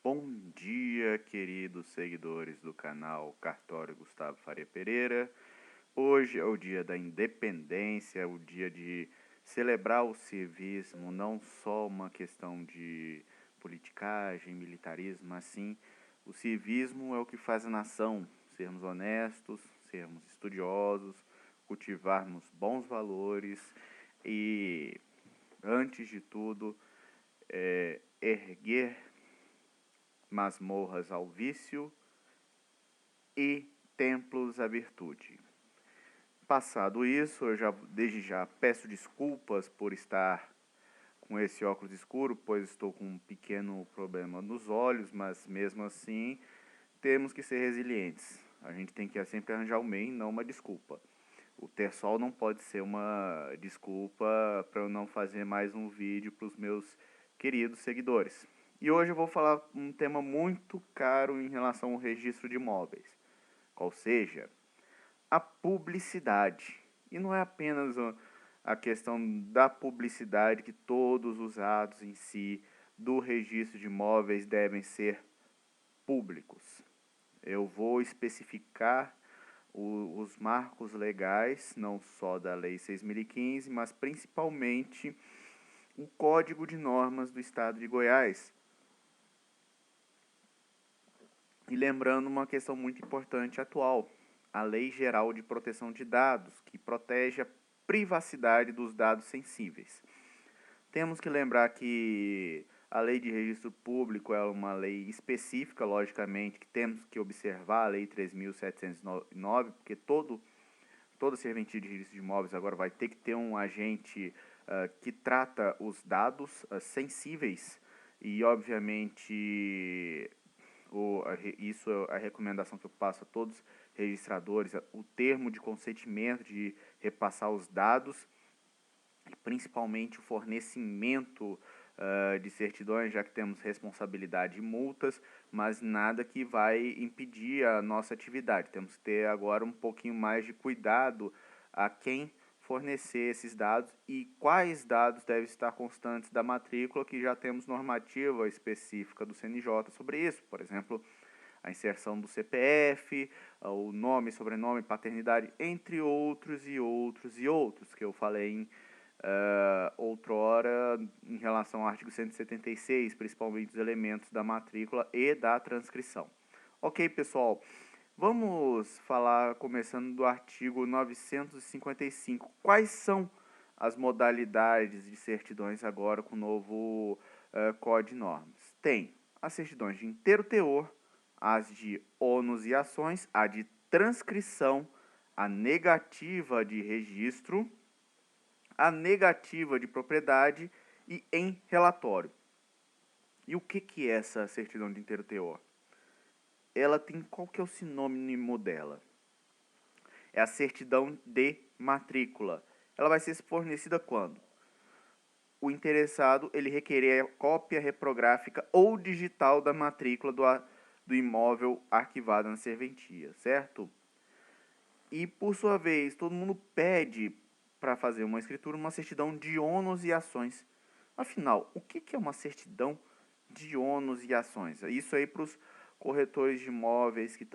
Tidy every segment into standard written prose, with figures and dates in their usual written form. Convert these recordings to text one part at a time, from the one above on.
Bom dia, queridos seguidores do canal Cartório Gustavo Faria Pereira. Hoje é o dia da independência, o dia de celebrar o civismo, não só uma questão de politicagem, militarismo, mas sim o civismo é o que faz a nação sermos honestos, sermos estudiosos, cultivarmos bons valores e, antes de tudo, erguer masmorras ao vício e templos à virtude. Passado isso, eu desde já peço desculpas por estar com esse óculos escuro, pois estou com um pequeno problema nos olhos, mas mesmo assim temos que ser resilientes. A gente tem que sempre arranjar um meio, não uma desculpa. O ter sol não pode ser uma desculpa para eu não fazer mais um vídeo para os meus queridos seguidores. E hoje eu vou falar um tema muito caro em relação ao registro de imóveis, qual seja a publicidade. E não é apenas a questão da publicidade, que todos os atos em si do registro de imóveis devem ser públicos. Eu vou especificar os marcos legais, não só da Lei 6.015, mas principalmente o Código de Normas do Estado de Goiás. E lembrando uma questão muito importante atual, a Lei Geral de Proteção de Dados, que protege a privacidade dos dados sensíveis. Temos que lembrar que a Lei de Registro Público é uma lei específica, logicamente, que temos que observar a Lei 3.709, porque toda serventia de registro de imóveis agora vai ter que ter um agente que trata os dados sensíveis e, obviamente, isso é a recomendação que eu passo a todos os registradores, o termo de consentimento de repassar os dados, principalmente o fornecimento de certidões, já que temos responsabilidade e multas, mas nada que vai impedir a nossa atividade. Temos que ter agora um pouquinho mais de cuidado a quem fornecer esses dados e quais dados devem estar constantes da matrícula, que já temos normativa específica do CNJ sobre isso. Por exemplo, a inserção do CPF, o nome, sobrenome, paternidade, entre outros e outros e outros, que eu falei em outrora em relação ao artigo 176, principalmente os elementos da matrícula e da transcrição. Ok, pessoal, vamos falar começando do artigo 955. Quais são as modalidades de certidões agora com o novo Código de Normas? Tem as certidões de inteiro teor, as de ônus e ações, a de transcrição, a negativa de registro, a negativa de propriedade e em relatório. E o que é essa certidão de inteiro teor? Ela tem, qual que é o sinônimo dela? É a certidão de matrícula. Ela vai ser fornecida quando o interessado ele requerer a cópia reprográfica ou digital da matrícula do imóvel arquivado na serventia, certo? E, por sua vez, todo mundo pede para fazer uma escritura uma certidão de ônus e ações. Afinal, o que é uma certidão de ônus e ações? Isso aí para os corretores de imóveis que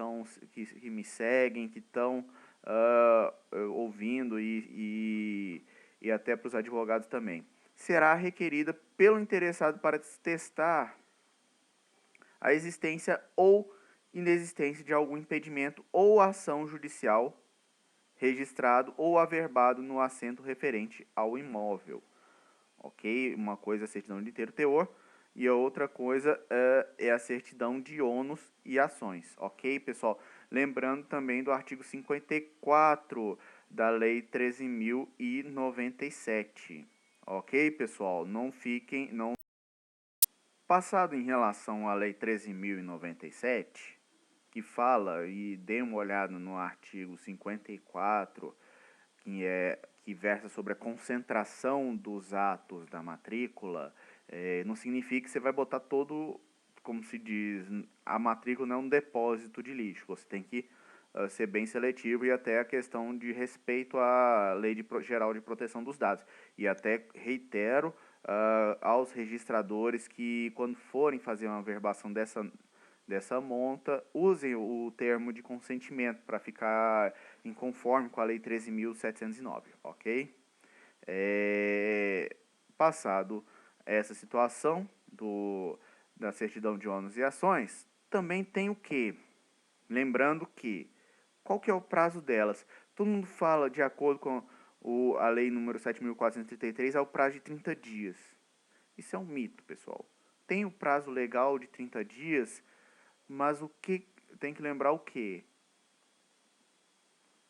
me seguem, que estão ouvindo e até para os advogados também. Será requerida pelo interessado para testar a existência ou inexistência de algum impedimento ou ação judicial registrado ou averbado no assento referente ao imóvel. Ok? Uma coisa é a certidão de inteiro teor e a outra coisa é a certidão de ônus e ações. Ok, pessoal? Lembrando também do artigo 54 da Lei 13.097. Ok, pessoal? Não fiquem... Passado em relação à Lei 13.097, que fala, e dê uma olhada no artigo 54, que versa sobre a concentração dos atos da matrícula, não significa que você vai botar todo, como se diz, a matrícula não é um depósito de lixo. Você tem que ser bem seletivo e até a questão de respeito à Lei Geral de Proteção dos Dados. E até reitero aos registradores que, quando forem fazer uma averbação dessa monta, usem o termo de consentimento para ficar em conforme com a Lei 13.709, ok? Passado essa situação da certidão de ônus e ações, também tem o quê? Lembrando que, qual que é o prazo delas? Todo mundo fala, de acordo com a lei número 7.433, é o prazo de 30 dias. Isso é um mito, pessoal. Tem o prazo legal de 30 dias, mas o que tem que lembrar o quê?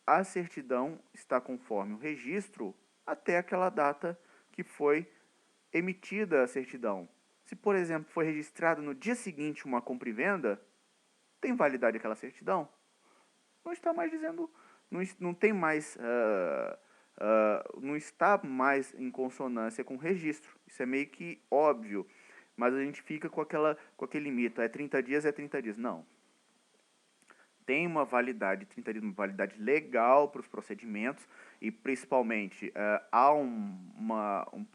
A certidão está conforme o registro até aquela data que foi emitida a certidão. Se, por exemplo, foi registrado no dia seguinte uma compra e venda, tem validade aquela certidão? Não está mais dizendo, não tem mais, não está mais em consonância com o registro. Isso é meio que óbvio, mas a gente fica com aquele mito, é 30 dias, é 30 dias. Não. Tem uma validade, 30 dias, uma validade legal para os procedimentos, e principalmente há um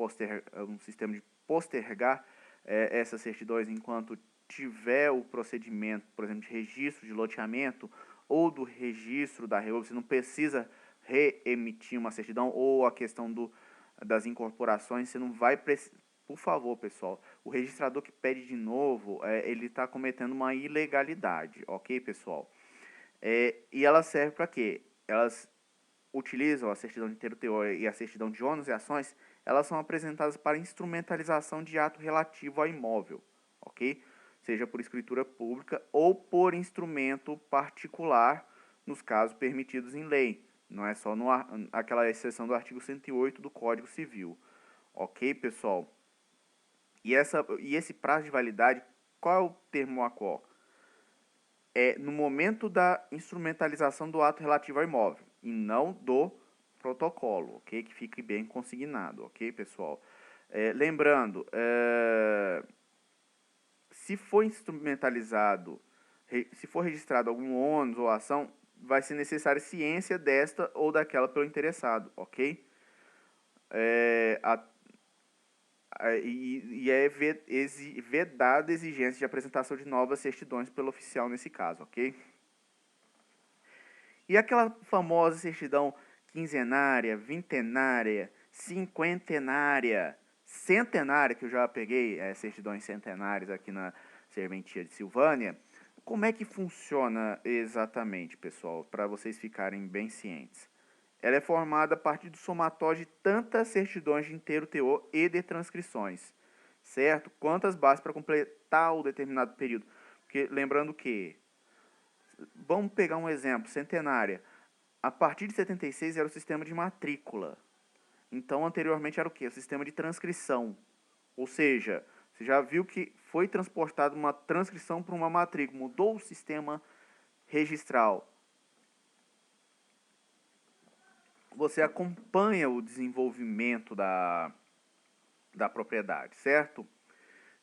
sistema de postergar essas certidões enquanto tiver o procedimento, por exemplo, de registro de loteamento ou do registro da REOB. Você não precisa reemitir uma certidão, ou a questão das incorporações, você não vai precisar. Por favor, pessoal, o registrador que pede de novo, ele está cometendo uma ilegalidade, ok, pessoal? E elas servem para quê? Elas utilizam a certidão de inteiro teor e a certidão de ônus e ações. Elas são apresentadas para instrumentalização de ato relativo ao imóvel, ok? Seja por escritura pública ou por instrumento particular, nos casos permitidos em lei. Não é só aquela exceção do artigo 108 do Código Civil. Ok, pessoal? E esse prazo de validade, qual é o termo a qual? É no momento da instrumentalização do ato relativo ao imóvel, e não do protocolo, ok? Que fique bem consignado, ok, pessoal? Lembrando, se for instrumentalizado, se for registrado algum ônus ou ação, vai ser necessária ciência desta ou daquela pelo interessado, ok? E é vedada a exigência de apresentação de novas certidões pelo oficial nesse caso, ok? E aquela famosa certidão quinzenária, vintenária, cinquentenária, centenária, que eu já peguei certidões centenárias aqui na Serventia de Silvânia. Como é que funciona exatamente, pessoal, para vocês ficarem bem cientes? Ela é formada a partir do somatório de tantas certidões de inteiro teor e de transcrições, certo? Quantas bases para completar o determinado período. Porque, lembrando que, vamos pegar um exemplo, centenária. A partir de 76 era o sistema de matrícula. Então, anteriormente era o quê? O sistema de transcrição. Ou seja, você já viu que foi transportada uma transcrição para uma matrícula, mudou o sistema registral. Você acompanha o desenvolvimento da propriedade, certo?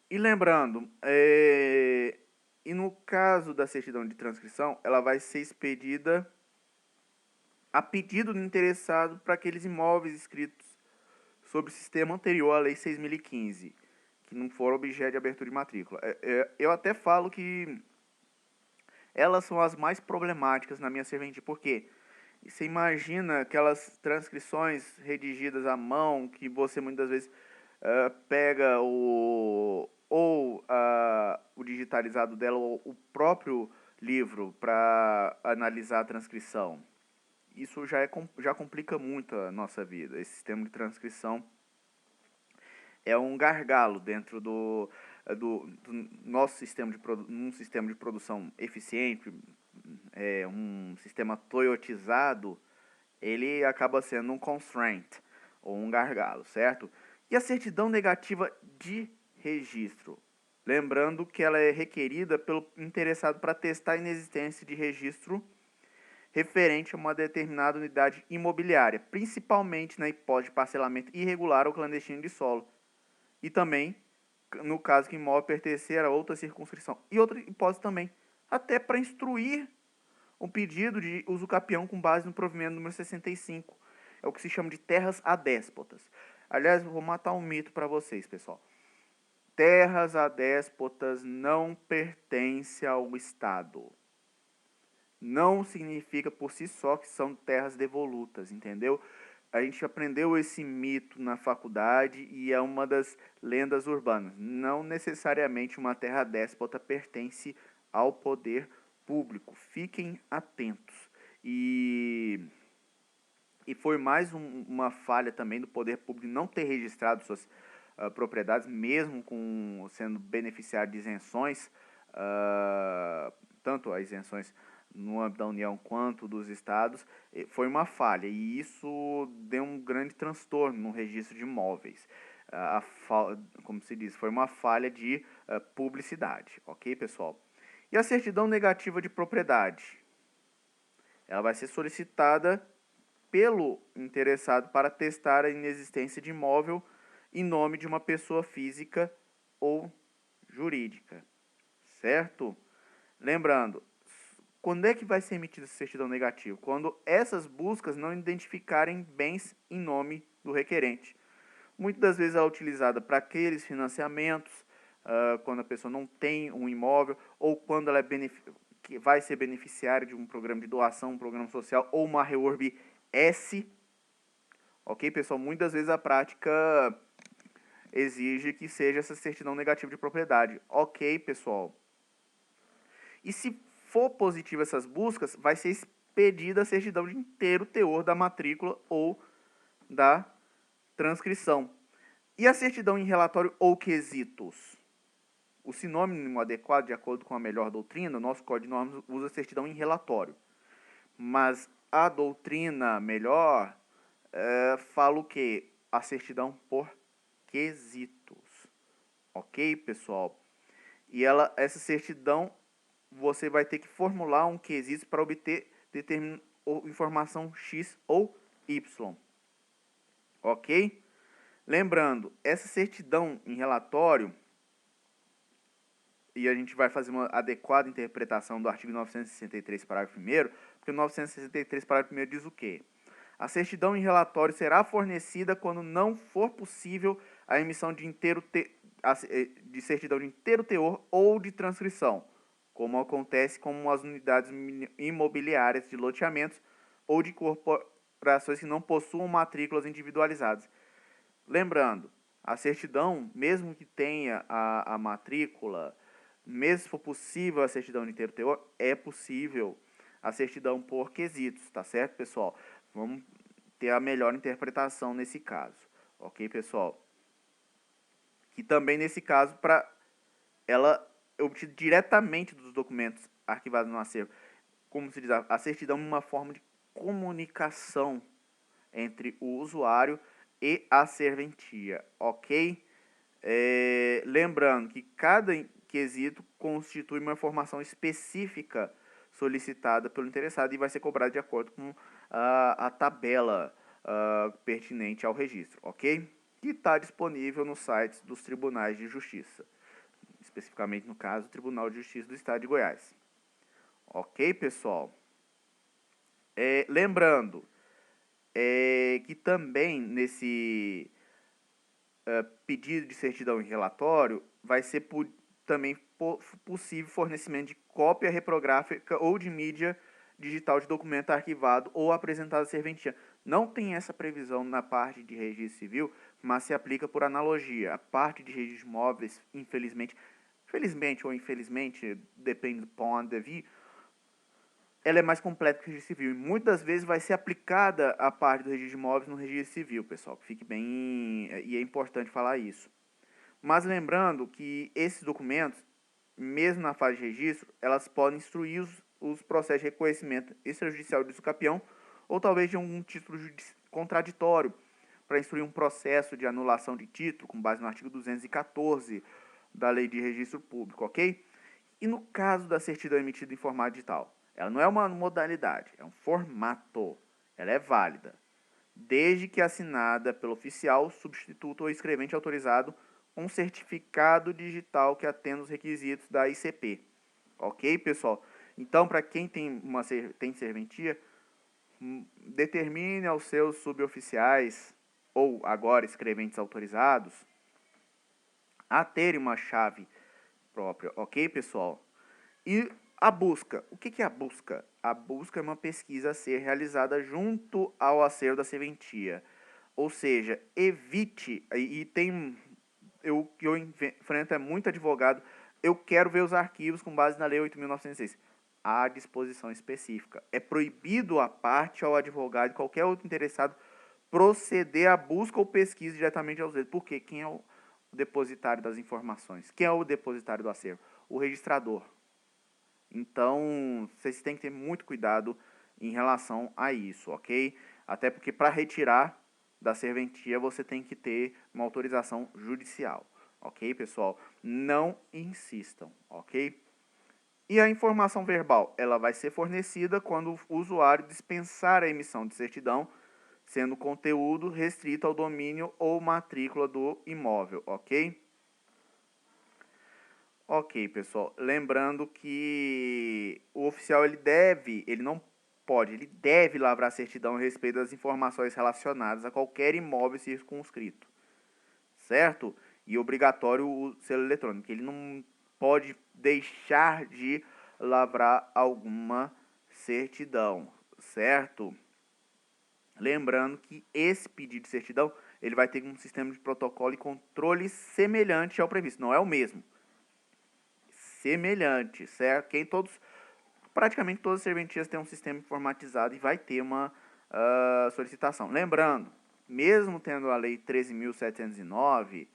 E lembrando, e no caso da certidão de transcrição, ela vai ser expedida a pedido do interessado para aqueles imóveis inscritos sobre o sistema anterior à Lei 6.015, que não foram objeto de abertura de matrícula. Eu até falo que elas são as mais problemáticas na minha serventia, porque você imagina aquelas transcrições redigidas à mão, que você muitas vezes pega o digitalizado dela, ou o próprio livro, para analisar a transcrição. Isso já complica muito a nossa vida. Esse sistema de transcrição é um gargalo dentro do nosso sistema um sistema de produção eficiente, um sistema toyotizado. Ele acaba sendo um constraint, ou um gargalo, certo? E a certidão negativa de registro? Lembrando que ela é requerida pelo interessado para testar a inexistência de registro referente a uma determinada unidade imobiliária, principalmente na hipótese de parcelamento irregular ou clandestino de solo, e também no caso que o imóvel pertencer a outra circunscrição. E outra hipótese também, até para instruir um pedido de uso capião com base no provimento número 65. É o que se chama de terras adéspotas. Aliás, eu vou matar um mito para vocês, pessoal. Terras adéspotas não pertencem ao Estado. Não significa por si só que são terras devolutas, entendeu? A gente aprendeu esse mito na faculdade e é uma das lendas urbanas. Não necessariamente uma terra déspota pertence ao poder público. Fiquem atentos. E foi mais uma falha também do poder público não ter registrado suas propriedades, mesmo sendo beneficiário de isenções, tanto as isenções no âmbito da União quanto dos estados, foi uma falha. E isso deu um grande transtorno no registro de imóveis. Como se diz, foi uma falha de publicidade, ok, pessoal? E a certidão negativa de propriedade? Ela vai ser solicitada pelo interessado para testar a inexistência de imóvel em nome de uma pessoa física ou jurídica, certo? Lembrando, quando é que vai ser emitida essa certidão negativa? Quando essas buscas não identificarem bens em nome do requerente. Muitas das vezes ela é utilizada para aqueles financiamentos, quando a pessoa não tem um imóvel, ou quando ela que vai ser beneficiária de um programa de doação, um programa social, ou uma REURB S. Ok, pessoal? Muitas vezes a prática exige que seja essa certidão negativa de propriedade. Ok, pessoal? E se for positiva essas buscas, vai ser expedida a certidão de inteiro teor da matrícula ou da transcrição. E a certidão em relatório ou quesitos? O sinônimo adequado, de acordo com a melhor doutrina, o nosso Código de Normas usa certidão em relatório. Mas a doutrina melhor fala o quê? A certidão por quesitos. Ok, pessoal? E essa certidão, você vai ter que formular um quesito para obter informação X ou Y. Ok? Lembrando, essa certidão em relatório, e a gente vai fazer uma adequada interpretação do artigo 963, parágrafo 1º, porque o 963, parágrafo 1º diz o quê? A certidão em relatório será fornecida quando não for possível a emissão de certidão de inteiro teor ou de transcrição, como acontece com as unidades imobiliárias de loteamentos ou de corporações que não possuam matrículas individualizadas. Lembrando, a certidão, mesmo que tenha a matrícula, mesmo se for possível a certidão de inteiro teor, é possível a certidão por quesitos, tá certo, pessoal? Vamos ter a melhor interpretação nesse caso, ok, pessoal? Que também nesse caso, para ela é obtida diretamente dos documentos arquivados no acervo, como se diz, a certidão é uma forma de comunicação entre o usuário e a serventia, ok? Lembrando que cada quesito constitui uma informação específica solicitada pelo interessado e vai ser cobrada de acordo com a tabela pertinente ao registro, ok? Que está disponível nos sites dos tribunais de justiça, especificamente no caso, o Tribunal de Justiça do Estado de Goiás. Ok, pessoal? Lembrando que também nesse pedido de certidão em relatório vai ser também possível fornecimento de cópia reprográfica ou de mídia digital de documento arquivado ou apresentado à serventia. Não tem essa previsão na parte de registro civil, mas se aplica por analogia. A parte de registro de imóveis, felizmente ou infelizmente, depende do ponto de vista, ela é mais completa que o registro civil. E muitas vezes vai ser aplicada a parte do registro de imóveis no registro civil, pessoal. Fique bem... E é importante falar isso. Mas lembrando que esses documentos, mesmo na fase de registro, elas podem instruir os processos de reconhecimento extrajudicial de usucapião ou talvez de algum título contraditório para instruir um processo de anulação de título com base no artigo 214 da Lei de Registro Público, ok? E no caso da certidão emitida em formato digital? Ela não é uma modalidade, é um formato. Ela é válida, desde que assinada pelo oficial, substituto ou escrevente autorizado um certificado digital que atenda os requisitos da ICP. Ok, pessoal? Então, para quem tem serventia, determine aos seus suboficiais ou agora escreventes autorizados, a terem uma chave própria, ok, pessoal? E a busca. O que é a busca? A busca é uma pesquisa a ser realizada junto ao acervo da serventia. Ou seja, evite, e tem, que eu enfrento é muito advogado, eu quero ver os arquivos com base na Lei 8.906. Há disposição específica. É proibido a parte, ao advogado e qualquer outro interessado proceder à busca ou pesquisa diretamente aos dedos. Por quê? Quem é o depositário das informações? Quem é o depositário do acervo? O registrador. Então, vocês têm que ter muito cuidado em relação a isso, ok? Até porque para retirar da serventia você tem que ter uma autorização judicial, ok, pessoal? Não insistam, ok? E a informação verbal, ela vai ser fornecida quando o usuário dispensar a emissão de certidão, sendo conteúdo restrito ao domínio ou matrícula do imóvel, ok? Ok, pessoal. Lembrando que o oficial ele não pode, ele deve lavrar a certidão a respeito das informações relacionadas a qualquer imóvel circunscrito, certo? E obrigatório o selo eletrônico. Ele não pode deixar de lavrar alguma certidão, certo? Lembrando que esse pedido de certidão ele vai ter um sistema de protocolo e controle semelhante ao previsto, não é o mesmo. Semelhante, certo? Praticamente todas as serventias têm um sistema informatizado e vai ter uma solicitação. Lembrando, mesmo tendo a lei 13.709,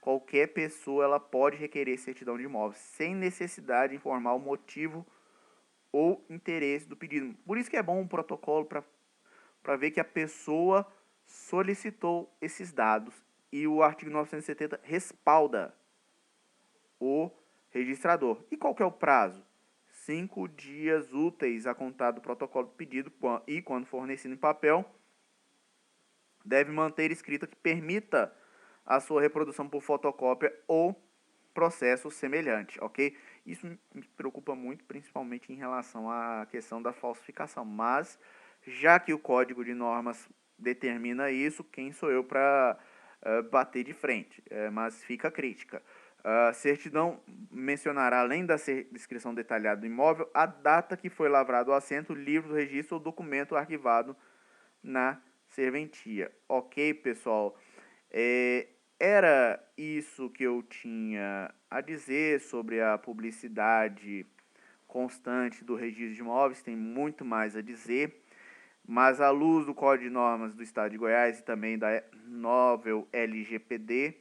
qualquer pessoa ela pode requerer certidão de imóvel, sem necessidade de informar o motivo ou interesse do pedido. Por isso que é bom um protocolo para ver que a pessoa solicitou esses dados e o artigo 970 respalda o registrador. E qual que é o prazo? 5 dias úteis a contar do protocolo do pedido e, quando fornecido em papel, deve manter escrita que permita a sua reprodução por fotocópia ou processo semelhante, ok? Isso me preocupa muito, principalmente em relação à questão da falsificação, mas já que o código de normas determina isso, quem sou eu para bater de frente? Mas fica a crítica. A certidão mencionará, além da descrição detalhada do imóvel, a data que foi lavrado o assento, o livro do registro ou documento arquivado na serventia. Ok, pessoal? Era isso que eu tinha a dizer sobre a publicidade constante do registro de imóveis. Tem muito mais a dizer, mas à luz do Código de Normas do Estado de Goiás e também da novel LGPD,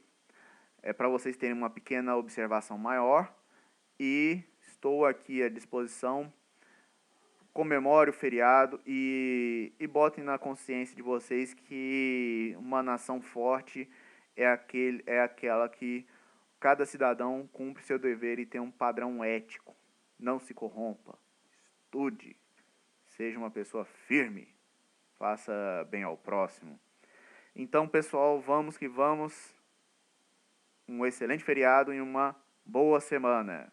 para vocês terem uma pequena observação maior, e estou aqui à disposição. Comemore o feriado e botem na consciência de vocês que uma nação forte é aquela que cada cidadão cumpre seu dever e tem um padrão ético. Não se corrompa, estude, seja uma pessoa firme, faça bem ao próximo. Então, pessoal, vamos que vamos. Um excelente feriado e uma boa semana.